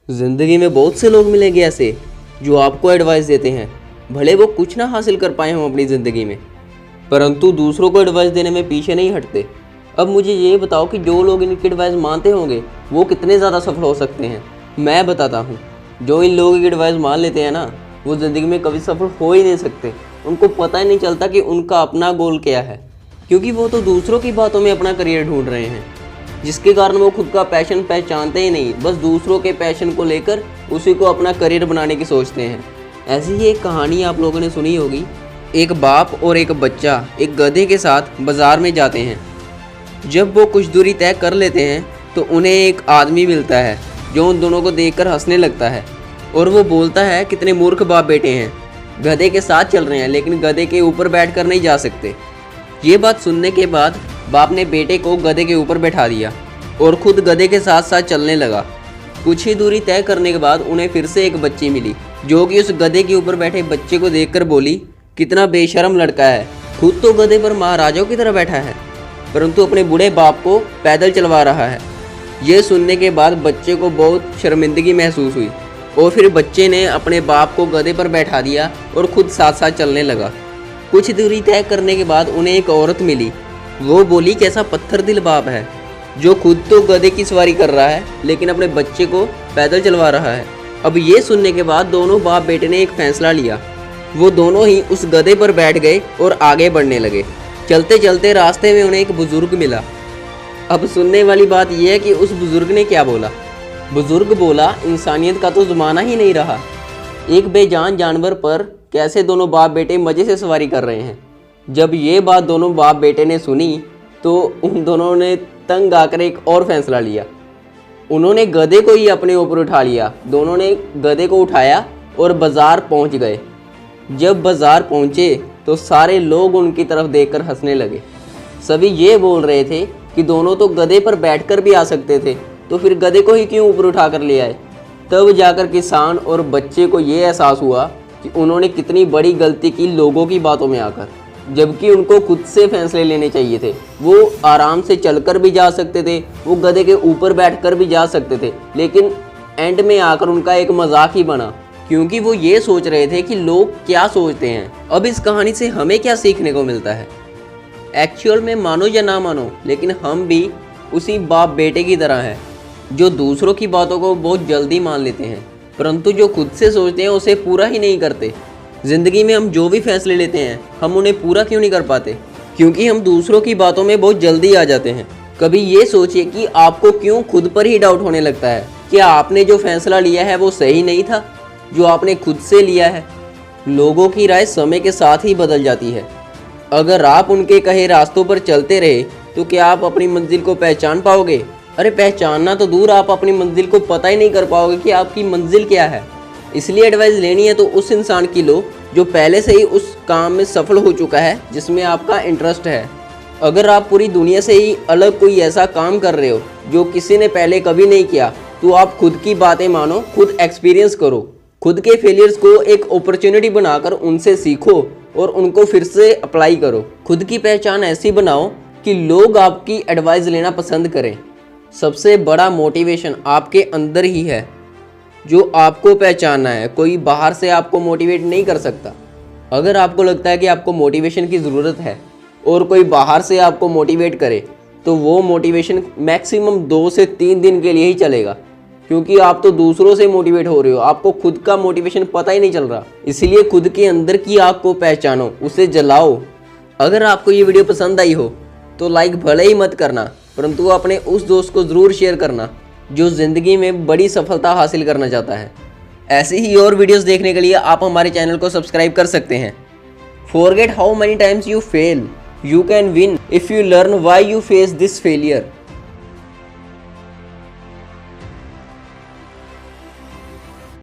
ज़िंदगी में बहुत से लोग मिलेंगे ऐसे जो आपको एडवाइस देते हैं, भले वो कुछ ना हासिल कर पाए हों अपनी ज़िंदगी में, परंतु दूसरों को एडवाइस देने में पीछे नहीं हटते। अब मुझे ये बताओ कि जो लोग इनकी एडवाइस मानते होंगे वो कितने ज़्यादा सफल हो सकते हैं। मैं बताता हूँ, जो इन लोगों की एडवाइस मान लेते हैं ना, वो ज़िंदगी में कभी सफल हो ही नहीं सकते। उनको पता ही नहीं चलता कि उनका अपना गोल क्या है, क्योंकि वो तो दूसरों की बातों में अपना करियर ढूंढ रहे हैं, जिसके कारण वो खुद का पैशन पहचानते ही नहीं, बस दूसरों के पैशन को लेकर उसी को अपना करियर बनाने की सोचते हैं। ऐसी ही एक कहानी आप लोगों ने सुनी होगी। एक बाप और एक बच्चा एक गधे के साथ बाजार में जाते हैं। जब वो कुछ दूरी तय कर लेते हैं तो उन्हें एक आदमी मिलता है जो उन दोनों को देखकर हंसने लगता है और वो बोलता है, कितने मूर्ख बाप बेटे हैं, गधे के साथ चल रहे हैं लेकिन गधे के ऊपर बैठकर नहीं जा सकते। ये बात सुनने के बाद बाप ने बेटे को गधे के ऊपर बैठा दिया और खुद गधे के साथ साथ चलने लगा। कुछ ही दूरी तय करने के बाद उन्हें फिर से एक बच्ची मिली जो कि उस गधे के ऊपर बैठे बच्चे को देखकर बोली, कितना बेशर्म लड़का है, खुद तो गधे पर महाराजाओं की तरह बैठा है परंतु अपने बूढ़े बाप को पैदल चलवा रहा है। ये सुनने के बाद बच्चे को बहुत शर्मिंदगी महसूस हुई और फिर बच्चे ने अपने बाप को गधे पर बैठा दिया और खुद साथ साथ चलने लगा। कुछ दूरी तय करने के बाद उन्हें एक औरत मिली। वो बोली, कैसा पत्थर दिल बाप है जो खुद तो गधे की सवारी कर रहा है लेकिन अपने बच्चे को पैदल चलवा रहा है। अब ये सुनने के बाद दोनों बाप बेटे ने एक फैसला लिया। वो दोनों ही उस गधे पर बैठ गए और आगे बढ़ने लगे। चलते चलते रास्ते में उन्हें एक बुजुर्ग मिला। अब सुनने वाली बात यह है कि उस बुजुर्ग ने क्या बोला। बुजुर्ग बोला, इंसानियत का तो ज़माना ही नहीं रहा, एक बेजान जानवर पर कैसे दोनों बाप बेटे मज़े से सवारी कर रहे हैं। जब ये बात दोनों बाप बेटे ने सुनी तो उन दोनों ने तंग आकर एक और फैसला लिया। उन्होंने गधे को ही अपने ऊपर उठा लिया। दोनों ने गधे को उठाया और बाज़ार पहुंच गए। जब बाज़ार पहुंचे तो सारे लोग उनकी तरफ देखकर हंसने लगे। सभी ये बोल रहे थे कि दोनों तो गधे पर बैठकर भी आ सकते थे, तो फिर गधे को ही क्यों ऊपर उठा कर ले आए। तब जाकर किसान और बच्चे को ये एहसास हुआ कि उन्होंने कितनी बड़ी गलती की लोगों की बातों में आकर, जबकि उनको खुद से फैसले लेने चाहिए थे। वो आराम से चलकर भी जा सकते थे, वो गधे के ऊपर बैठकर भी जा सकते थे, लेकिन एंड में आकर उनका एक मजाक ही बना, क्योंकि वो ये सोच रहे थे कि लोग क्या सोचते हैं। अब इस कहानी से हमें क्या सीखने को मिलता है? एक्चुअल में मानो या ना मानो, लेकिन हम भी उसी बाप बेटे की तरह हैं जो दूसरों की बातों को बहुत जल्दी मान लेते हैं, परंतु जो खुद से सोचते हैं उसे पूरा ही नहीं करते। ज़िंदगी में हम जो भी फैसले लेते हैं हम उन्हें पूरा क्यों नहीं कर पाते? क्योंकि हम दूसरों की बातों में बहुत जल्दी आ जाते हैं। कभी ये सोचिए कि आपको क्यों खुद पर ही डाउट होने लगता है। क्या आपने जो फैसला लिया है वो सही नहीं था जो आपने खुद से लिया है? लोगों की राय समय के साथ ही बदल जाती है। अगर आप उनके कहे रास्तों पर चलते रहे तो क्या आप अपनी मंजिल को पहचान पाओगे? अरे पहचानना तो दूर, आप अपनी मंजिल को पता ही नहीं कर पाओगे कि आपकी मंजिल क्या है। इसलिए एडवाइस लेनी है तो उस इंसान की लो जो पहले से ही उस काम में सफल हो चुका है जिसमें आपका इंटरेस्ट है। अगर आप पूरी दुनिया से ही अलग कोई ऐसा काम कर रहे हो जो किसी ने पहले कभी नहीं किया, तो आप खुद की बातें मानो, खुद एक्सपीरियंस करो, खुद के फेलियर्स को एक अपॉर्चुनिटी बनाकर उनसे सीखो और उनको फिर से अप्लाई करो। खुद की पहचान ऐसी बनाओ कि लोग आपकी एडवाइस लेना पसंद करें। सबसे बड़ा मोटिवेशन आपके अंदर ही है जो आपको पहचानना है। कोई बाहर से आपको मोटिवेट नहीं कर सकता। अगर आपको लगता है कि आपको मोटिवेशन की ज़रूरत है और कोई बाहर से आपको मोटिवेट करे तो वो मोटिवेशन मैक्सिमम 2 से 3 दिन के लिए ही चलेगा, क्योंकि आप तो दूसरों से मोटिवेट हो रहे हो, आपको खुद का मोटिवेशन पता ही नहीं चल रहा। इसीलिए खुद के अंदर की आग को पहचानो, उसे जलाओ। अगर आपको ये वीडियो पसंद आई हो तो लाइक भले ही मत करना, परंतु अपने उस दोस्त को ज़रूर शेयर करना जो ज़िंदगी में बड़ी सफलता हासिल करना चाहता है। ऐसी ही और वीडियोस देखने के लिए आप हमारे चैनल को सब्सक्राइब कर सकते हैं। Forget how many times you fail, you can win if you learn why you face this failure.